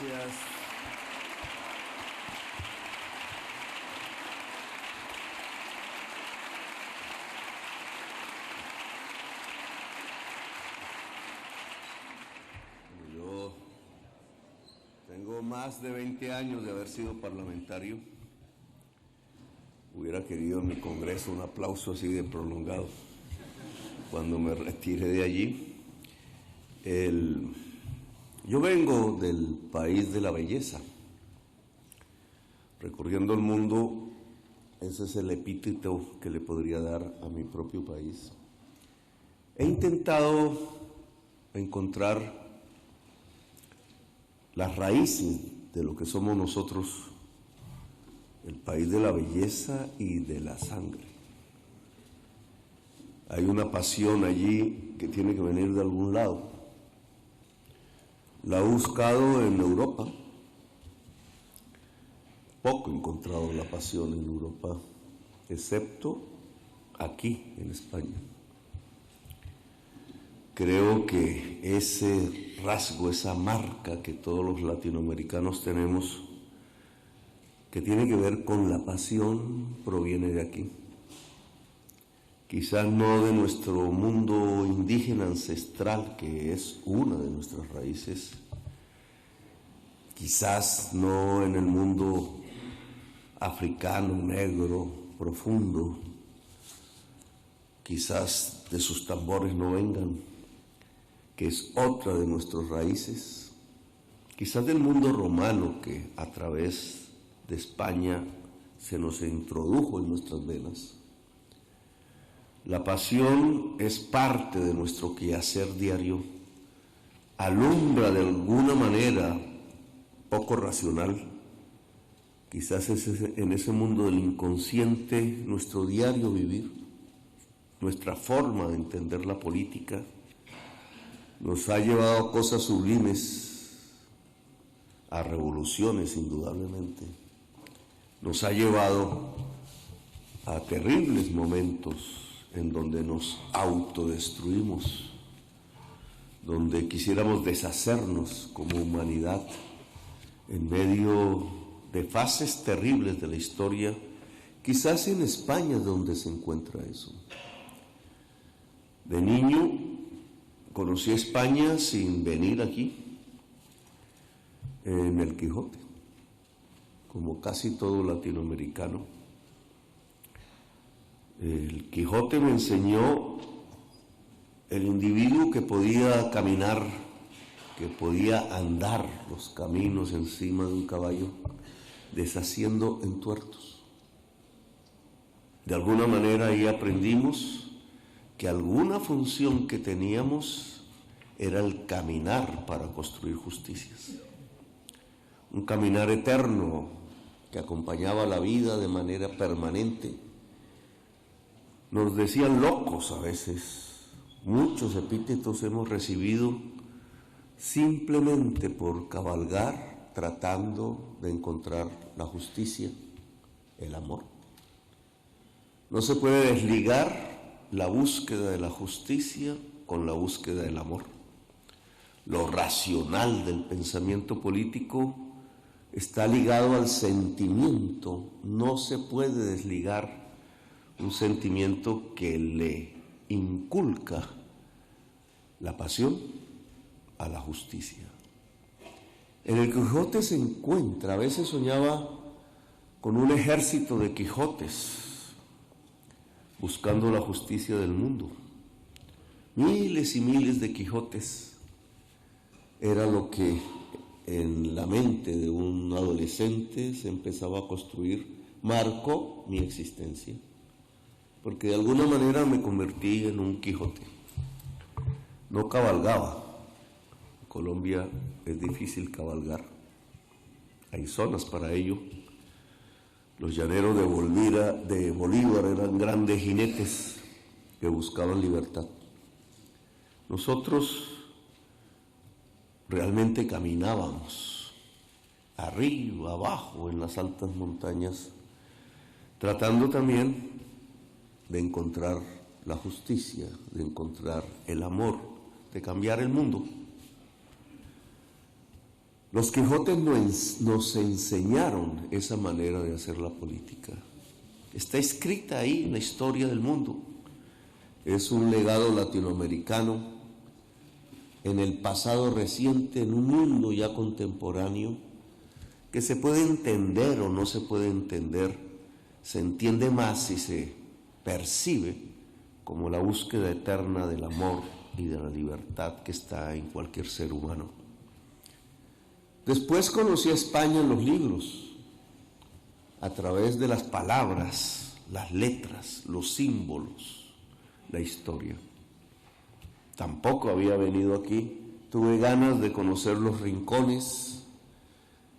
Gracias. Yo tengo más de 20 años de haber sido parlamentario. Hubiera querido en mi congreso un aplauso así de prolongado cuando me retire de allí. Yo vengo del país de la belleza. Recorriendo el mundo, ese es el epíteto que le podría dar a mi propio país. He intentado encontrar las raíces de lo que somos nosotros, el país de la belleza y de la sangre. Hay una pasión allí que tiene que venir de algún lado. La he buscado en Europa. Poco he encontrado la pasión en Europa, excepto aquí en España. Creo que ese rasgo, esa marca que todos los latinoamericanos tenemos, que tiene que ver con la pasión, proviene de aquí. Quizás no de nuestro mundo indígena ancestral, que es una de nuestras raíces, quizás no en el mundo africano, negro, profundo, quizás de sus tambores no vengan, que es otra de nuestras raíces, quizás del mundo romano que a través de España se nos introdujo en nuestras venas. La pasión es parte de nuestro quehacer diario, alumbra de alguna manera poco racional, quizás en ese mundo del inconsciente, nuestro diario vivir, nuestra forma de entender la política, nos ha llevado a cosas sublimes, a revoluciones indudablemente, nos ha llevado a terribles momentos en donde nos autodestruimos, donde quisiéramos deshacernos como humanidad en medio de fases terribles de la historia. Quizás en España es donde se encuentra eso. De niño conocí España sin venir aquí, en el Quijote, como casi todo latinoamericano. El Quijote me enseñó el individuo que podía caminar, que podía andar los caminos encima de un caballo, deshaciendo entuertos. De alguna manera ahí aprendimos que alguna función que teníamos era el caminar para construir justicias. Un caminar eterno que acompañaba la vida de manera permanente. Nos decían locos a veces, muchos epítetos hemos recibido simplemente por cabalgar tratando de encontrar la justicia, el amor. No se puede desligar la búsqueda de la justicia con la búsqueda del amor. Lo racional del pensamiento político está ligado al sentimiento, no se puede desligar un sentimiento que le inculca la pasión a la justicia. En el Quijote se encuentra, a veces soñaba con un ejército de Quijotes buscando la justicia del mundo. Miles y miles de Quijotes era lo que en la mente de un adolescente se empezaba a construir, marcó mi existencia. Porque de alguna manera me convertí en un Quijote. No cabalgaba. En Colombia es difícil cabalgar. Hay zonas para ello. Los llaneros de Bolívar eran grandes jinetes que buscaban libertad. Nosotros realmente caminábamos arriba, abajo, en las altas montañas, tratando también de encontrar la justicia, de encontrar el amor, de cambiar el mundo. Los Quijotes nos enseñaron esa manera de hacer la política. Está escrita ahí en la historia del mundo. Es un legado latinoamericano en el pasado reciente, en un mundo ya contemporáneo, que se puede entender o no se puede entender, se entiende más si se percibe como la búsqueda eterna del amor y de la libertad que está en cualquier ser humano. Después conocí a España en los libros, a través de las palabras, las letras, los símbolos, la historia. Tampoco había venido aquí, tuve ganas de conocer los rincones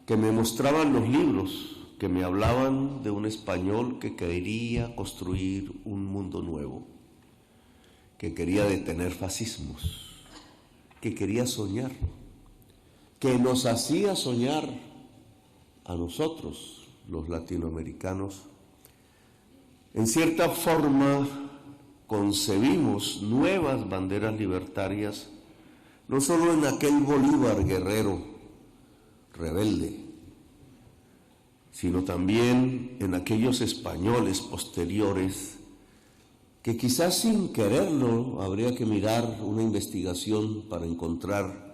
que me mostraban los libros, que me hablaban de un español que quería construir un mundo nuevo, que quería detener fascismos, que quería soñar, que nos hacía soñar a nosotros, los latinoamericanos. En cierta forma concebimos nuevas banderas libertarias, no solo en aquel Bolívar guerrero rebelde, sino también en aquellos españoles posteriores que quizás sin quererlo habría que mirar una investigación para encontrar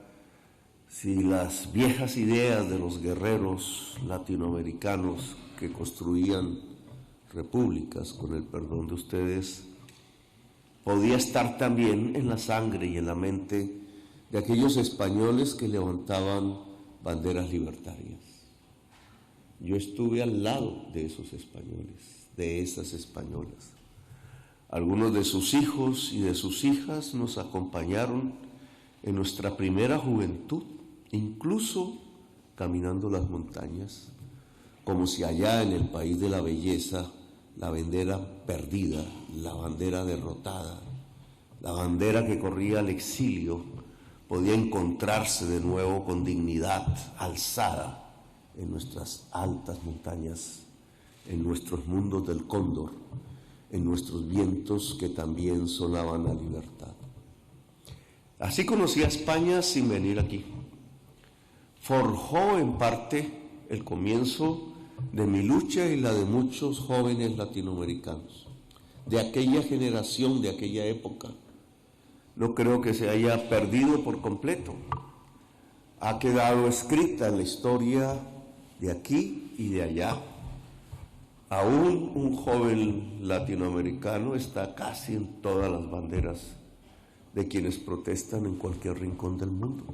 si las viejas ideas de los guerreros latinoamericanos que construían repúblicas, con el perdón de ustedes, podía estar también en la sangre y en la mente de aquellos españoles que levantaban banderas libertarias. Yo estuve al lado de esos españoles, de esas españolas. Algunos de sus hijos y de sus hijas nos acompañaron en nuestra primera juventud, incluso caminando las montañas, como si allá en el país de la belleza, la bandera perdida, la bandera derrotada, la bandera que corría al exilio, podía encontrarse de nuevo con dignidad alzada en nuestras altas montañas, en nuestros mundos del cóndor, en nuestros vientos que también sonaban a libertad. Así conocí a España sin venir aquí. Forjó en parte el comienzo de mi lucha y la de muchos jóvenes latinoamericanos, de aquella generación, de aquella época. No creo que se haya perdido por completo. Ha quedado escrita en la historia de aquí y de allá. Aún un joven latinoamericano está casi en todas las banderas de quienes protestan en cualquier rincón del mundo,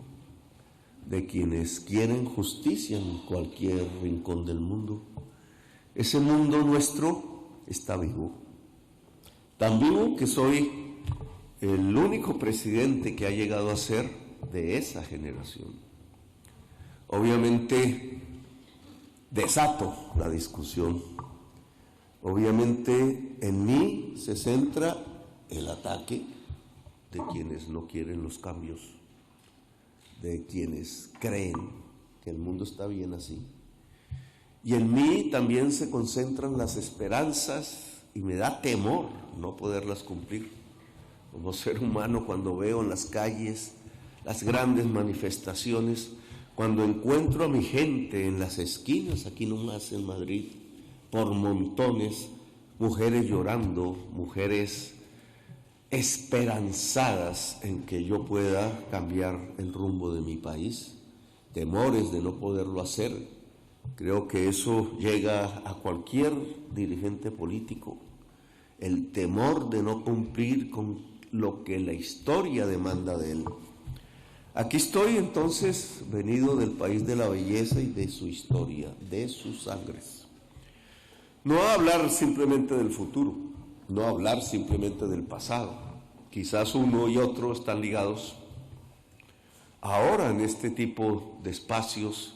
de quienes quieren justicia en cualquier rincón del mundo. Ese mundo nuestro está vivo, tan vivo que soy el único presidente que ha llegado a ser de esa generación. Obviamente desato la discusión, obviamente en mí se centra el ataque de quienes no quieren los cambios, de quienes creen que el mundo está bien así. Y en mí también se concentran las esperanzas y me da temor no poderlas cumplir. Como ser humano, cuando veo en las calles las grandes manifestaciones, cuando encuentro a mi gente en las esquinas, aquí nomás en Madrid, por montones, mujeres llorando, mujeres esperanzadas en que yo pueda cambiar el rumbo de mi país, temores de no poderlo hacer. Creo que eso llega a cualquier dirigente político, el temor de no cumplir con lo que la historia demanda de él. Aquí estoy entonces, venido del país de la belleza y de su historia, de sus sangres. No hablar simplemente del futuro, no hablar simplemente del pasado. Quizás uno y otro están ligados ahora en este tipo de espacios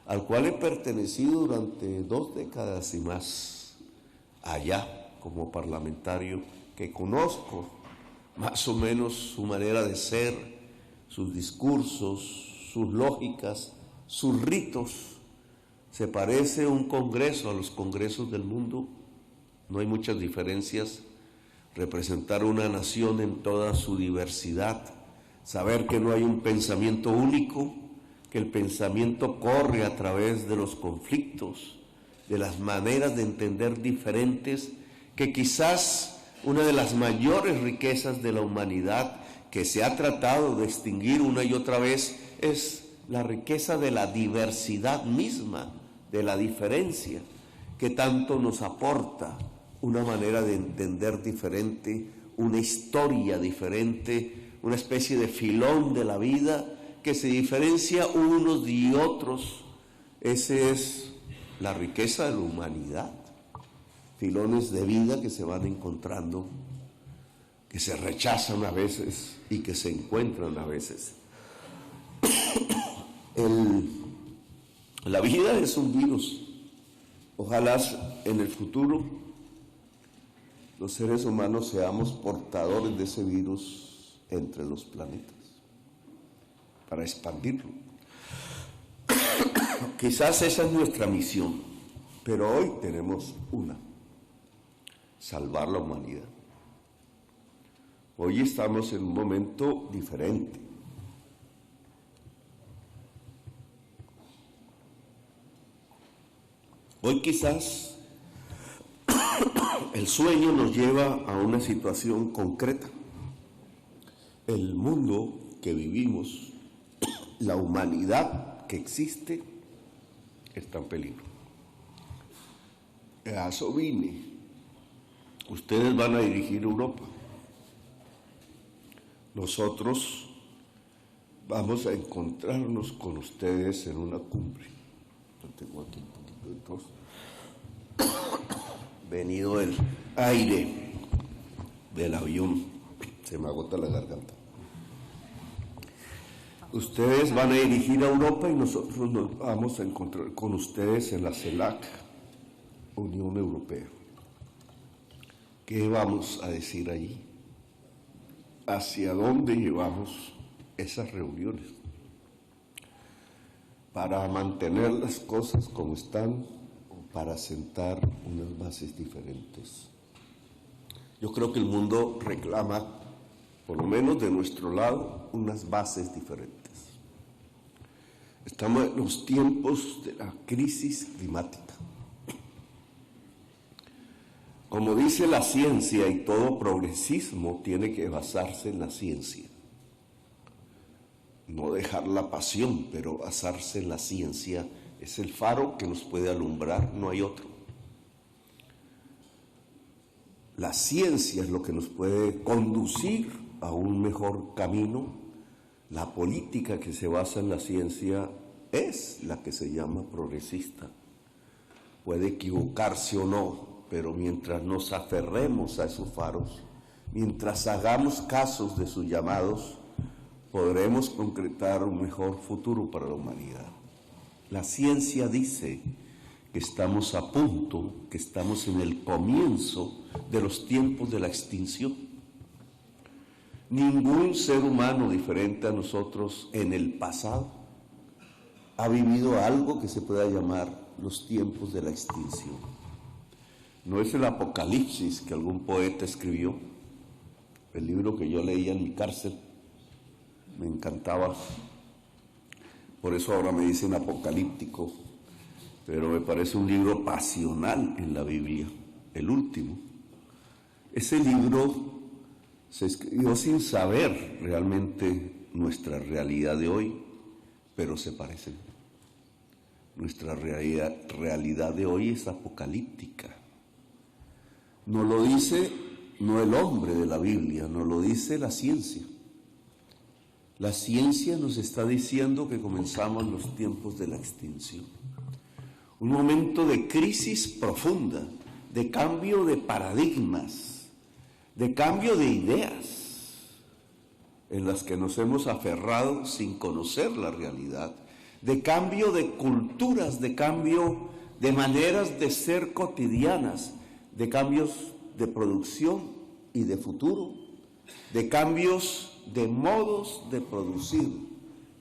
al cual he pertenecido durante 2 décadas y más allá como parlamentario, que conozco más o menos su manera de ser, sus discursos, sus lógicas, sus ritos. Se parece un congreso a los congresos del mundo, no hay muchas diferencias. Representar una nación en toda su diversidad, saber que no hay un pensamiento único, que el pensamiento corre a través de los conflictos, de las maneras de entender diferentes, que quizás una de las mayores riquezas de la humanidad que se ha tratado de extinguir una y otra vez es la riqueza de la diversidad misma, de la diferencia, que tanto nos aporta una manera de entender diferente, una historia diferente, una especie de filón de la vida que se diferencia unos y otros. Esa es la riqueza de la humanidad. Filones de vida que se van encontrando, que se rechazan a veces y que se encuentran a veces. La vida es un virus. Ojalá en el futuro los seres humanos seamos portadores de ese virus entre los planetas para expandirlo. Quizás esa es nuestra misión, pero hoy tenemos una: salvar la humanidad. Hoy estamos en un momento diferente. Hoy quizás el sueño nos lleva a una situación concreta. El mundo que vivimos, la humanidad que existe, está en peligro. A eso vine. Ustedes van a dirigir Europa. Nosotros vamos a encontrarnos con ustedes en una cumbre. Yo tengo aquí un poquito de tos. Venido el aire del avión, se me agota la garganta. Ustedes van a dirigir a Europa y nosotros nos vamos a encontrar con ustedes en la CELAC, Unión Europea. ¿Qué vamos a decir allí? ¿Hacia dónde llevamos esas reuniones? ¿Para mantener las cosas como están o para sentar unas bases diferentes? Yo creo que el mundo reclama, por lo menos de nuestro lado, unas bases diferentes. Estamos en los tiempos de la crisis climática. Como dice la ciencia, y todo progresismo tiene que basarse en la ciencia. No dejar la pasión, pero basarse en la ciencia es el faro que nos puede alumbrar, no hay otro. La ciencia es lo que nos puede conducir a un mejor camino. La política que se basa en la ciencia es la que se llama progresista. Puede equivocarse o no, pero mientras nos aferremos a esos faros, mientras hagamos casos de sus llamados, podremos concretar un mejor futuro para la humanidad. La ciencia dice que estamos a punto, que estamos en el comienzo de los tiempos de la extinción. Ningún ser humano diferente a nosotros en el pasado ha vivido algo que se pueda llamar los tiempos de la extinción. No es el Apocalipsis que algún poeta escribió, el libro que yo leía en mi cárcel, me encantaba, por eso ahora me dicen apocalíptico, pero me parece un libro pasional en la Biblia, el último. Ese libro se escribió sin saber realmente nuestra realidad de hoy, pero se parecen. Nuestra realidad de hoy es apocalíptica. No lo dice no el hombre de la Biblia, no lo dice la ciencia. La ciencia nos está diciendo que comenzamos los tiempos de la extinción. Un momento de crisis profunda, de cambio de paradigmas, de cambio de ideas, en las que nos hemos aferrado sin conocer la realidad, de cambio de culturas, de cambio de maneras de ser cotidianas, de cambios de producción y de futuro, de cambios de modos de producir,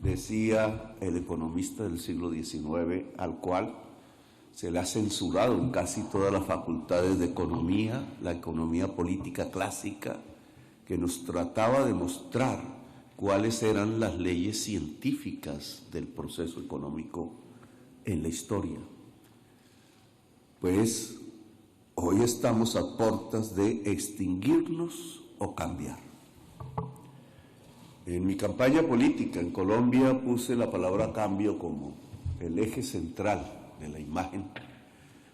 decía el economista del siglo XIX, al cual se le ha censurado en casi todas las facultades de economía, la economía política clásica, que nos trataba de mostrar cuáles eran las leyes científicas del proceso económico en la historia. Pues hoy estamos a puertas de extinguirnos o cambiar. En mi campaña política en Colombia puse la palabra cambio como el eje central de la imagen,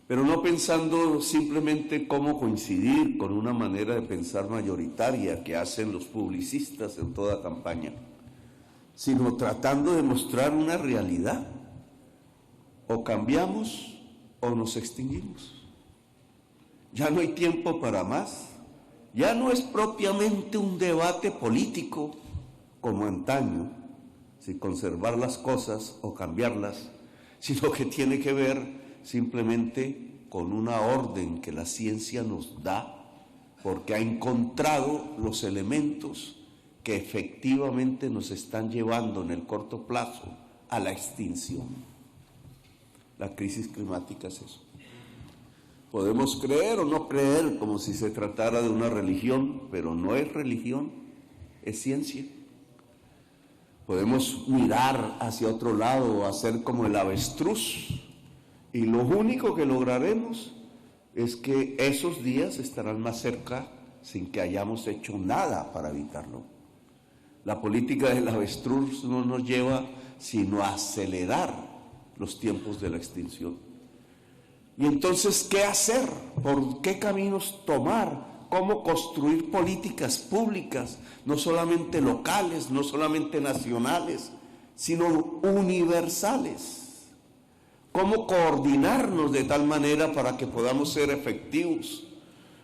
pero no pensando simplemente cómo coincidir con una manera de pensar mayoritaria que hacen los publicistas en toda campaña, sino tratando de mostrar una realidad. O cambiamos o nos extinguimos. Ya no hay tiempo para más. Ya no es propiamente un debate político como antaño, si conservar las cosas o cambiarlas, sino que tiene que ver simplemente con una orden que la ciencia nos da, porque ha encontrado los elementos que efectivamente nos están llevando en el corto plazo a la extinción. La crisis climática es eso. Podemos creer o no creer como si se tratara de una religión, pero no es religión, es ciencia. Podemos mirar hacia otro lado o hacer como el avestruz, y lo único que lograremos es que esos días estarán más cerca sin que hayamos hecho nada para evitarlo. La política del avestruz no nos lleva sino a acelerar los tiempos de la extinción. Y entonces, ¿qué hacer? ¿Por qué caminos tomar? ¿Cómo construir políticas públicas, no solamente locales, no solamente nacionales, sino universales? ¿Cómo coordinarnos de tal manera para que podamos ser efectivos?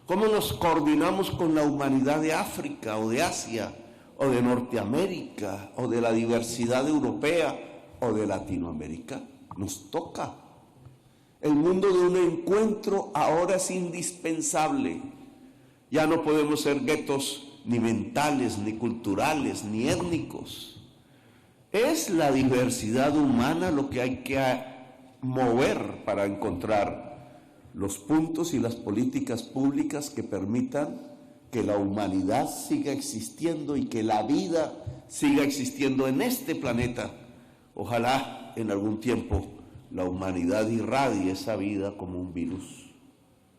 ¿Cómo nos coordinamos con la humanidad de África o de Asia o de Norteamérica o de la diversidad europea o de Latinoamérica? Nos toca. El mundo de un encuentro ahora es indispensable. Ya no podemos ser guetos ni mentales, ni culturales, ni étnicos. Es la diversidad humana lo que hay que mover para encontrar los puntos y las políticas públicas que permitan que la humanidad siga existiendo y que la vida siga existiendo en este planeta. Ojalá en algún tiempo la humanidad irradie esa vida como un virus,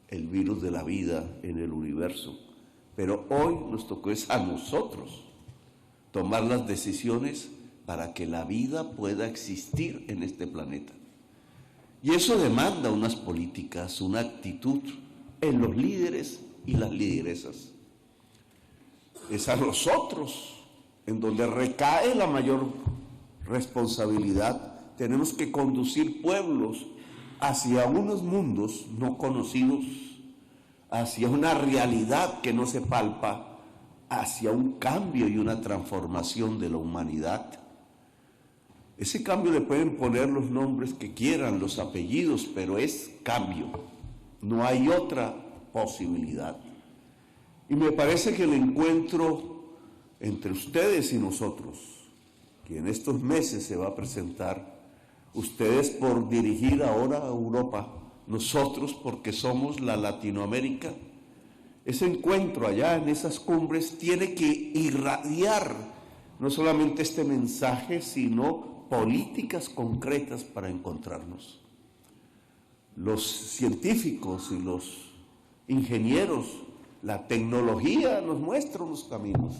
el virus de la vida en el universo. Pero hoy nos tocó es a nosotros tomar las decisiones para que la vida pueda existir en este planeta. Y eso demanda unas políticas, una actitud en los líderes y las lideresas. Es a nosotros en donde recae la mayor responsabilidad. Tenemos que conducir pueblos hacia unos mundos no conocidos, hacia una realidad que no se palpa, hacia un cambio y una transformación de la humanidad. Ese cambio le pueden poner los nombres que quieran, los apellidos, pero es cambio. No hay otra posibilidad. Y me parece que el encuentro entre ustedes y nosotros, que en estos meses se va a presentar, ustedes por dirigir ahora a Europa, nosotros porque somos la Latinoamérica, ese encuentro allá en esas cumbres tiene que irradiar no solamente este mensaje, sino políticas concretas para encontrarnos. Los científicos y los ingenieros, la tecnología nos muestra los caminos.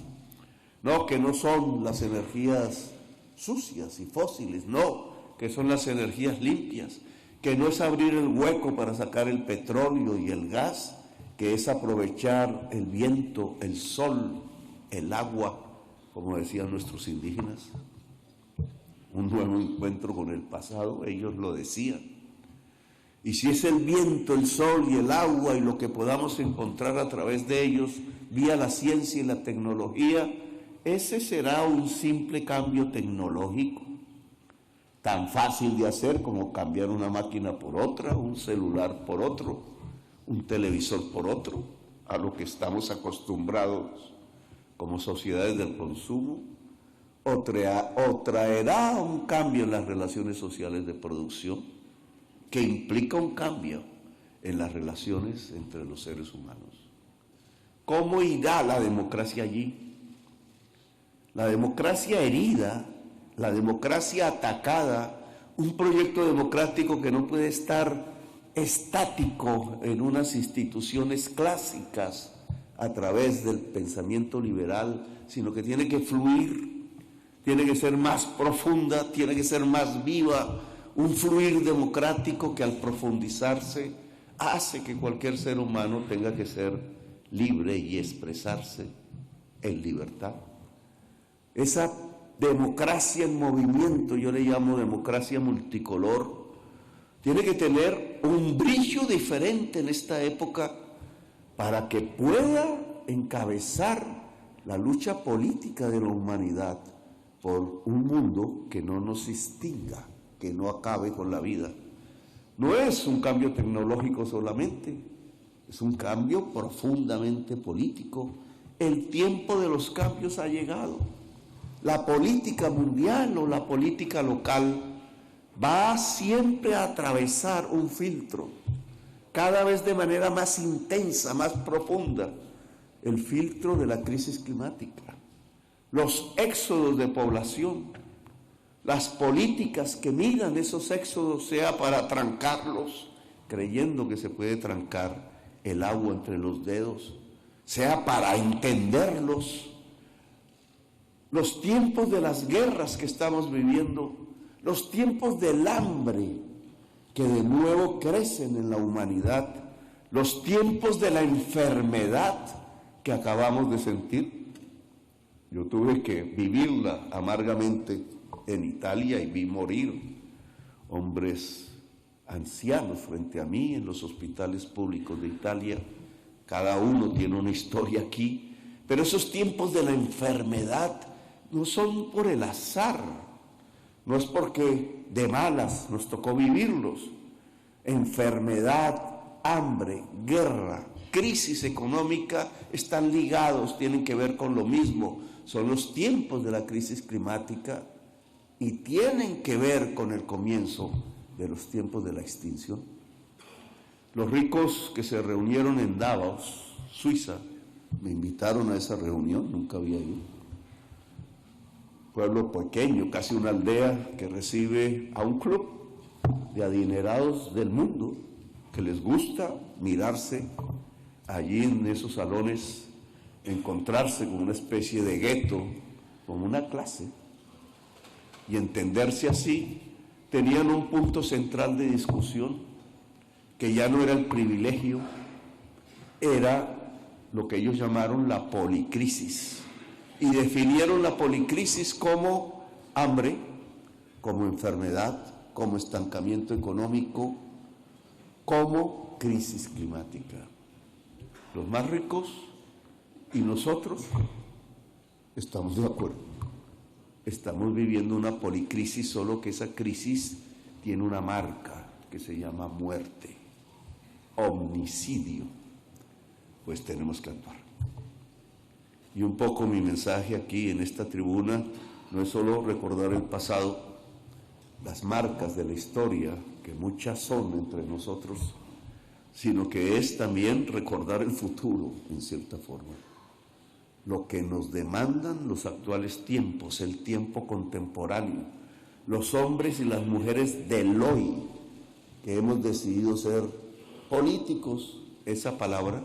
No, que no son las energías sucias y fósiles, no, que son las energías limpias, que no es abrir el hueco para sacar el petróleo y el gas, que es aprovechar el viento, el sol, el agua, como decían nuestros indígenas. Un nuevo encuentro con el pasado, ellos lo decían. Y si es el viento, el sol y el agua y lo que podamos encontrar a través de ellos, vía la ciencia y la tecnología, ese será un simple cambio tecnológico, tan fácil de hacer como cambiar una máquina por otra, un celular por otro, un televisor por otro, a lo que estamos acostumbrados como sociedades del consumo, o traerá un cambio en las relaciones sociales de producción, que implica un cambio en las relaciones entre los seres humanos. ¿Cómo irá la democracia allí? la democracia herida, la democracia atacada, un proyecto democrático que no puede estar estático en unas instituciones clásicas a través del pensamiento liberal, sino que tiene que fluir, tiene que ser más profunda, tiene que ser más viva, un fluir democrático que al profundizarse hace que cualquier ser humano tenga que ser libre y expresarse en libertad. Esa democracia en movimiento, yo le llamo democracia multicolor, tiene que tener un brillo diferente en esta época para que pueda encabezar la lucha política de la humanidad por un mundo que no nos extinga, que no acabe con la vida. No es un cambio tecnológico solamente, es un cambio profundamente político. El tiempo de los cambios ha llegado. La política mundial o la política local va siempre a atravesar un filtro, cada vez de manera más intensa, más profunda, el filtro de la crisis climática, los éxodos de población, las políticas que miran esos éxodos, sea para trancarlos, creyendo que se puede trancar el agua entre los dedos, sea para entenderlos. Los tiempos de las guerras que estamos viviendo, los tiempos del hambre que de nuevo crecen en la humanidad, los tiempos de la enfermedad que acabamos de sentir. Yo tuve que vivirla amargamente en Italia y vi morir hombres ancianos frente a mí en los hospitales públicos de Italia. Cada uno tiene una historia aquí, pero esos tiempos de la enfermedad no son por el azar, no es porque de malas nos tocó vivirlos. Enfermedad, hambre, guerra, crisis económica están ligados, tienen que ver con lo mismo. Son los tiempos de la crisis climática y tienen que ver con el comienzo de los tiempos de la extinción. Los ricos que se reunieron en Davos, Suiza, me invitaron a esa reunión, nunca había ido. Pueblo pequeño, casi una aldea que recibe a un club de adinerados del mundo que les gusta mirarse allí en esos salones, encontrarse con una especie de gueto, con una clase, y entenderse así. Tenían un punto central de discusión que ya no era el privilegio, era lo que ellos llamaron la policrisis. Y definieron la policrisis como hambre, como enfermedad, como estancamiento económico, como crisis climática. Los más ricos y nosotros estamos de acuerdo. Estamos viviendo una policrisis, solo que esa crisis tiene una marca que se llama muerte, homicidio. Pues tenemos que actuar. Y un poco mi mensaje aquí en esta tribuna no es solo recordar el pasado, las marcas de la historia, que muchas son entre nosotros, sino que es también recordar el futuro, en cierta forma. Lo que nos demandan los actuales tiempos, el tiempo contemporáneo, los hombres y las mujeres del hoy, que hemos decidido ser políticos, esa palabra,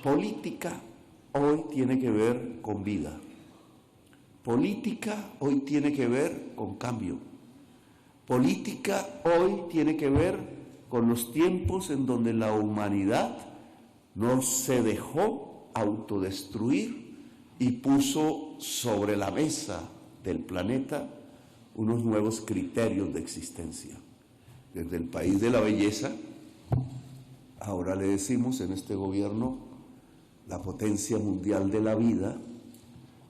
política, hoy tiene que ver con vida. Política hoy tiene que ver con cambio. Política hoy tiene que ver con los tiempos en donde la humanidad no se dejó autodestruir y puso sobre la mesa del planeta unos nuevos criterios de existencia. Desde el país de la belleza, ahora le decimos en este gobierno, la potencia mundial de la vida.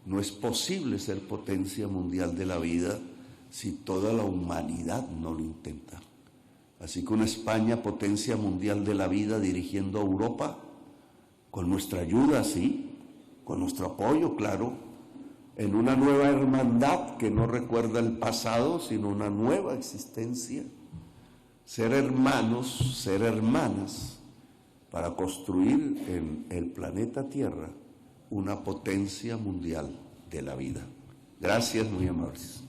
No es posible ser potencia mundial de la vida si toda la humanidad no lo intenta. Así que una España potencia mundial de la vida dirigiendo a Europa, con nuestra ayuda, sí, con nuestro apoyo, claro, en una nueva hermandad que no recuerda el pasado, sino una nueva existencia. Ser hermanos, ser hermanas, para construir en el planeta Tierra una potencia mundial de la vida. Gracias, muy amables.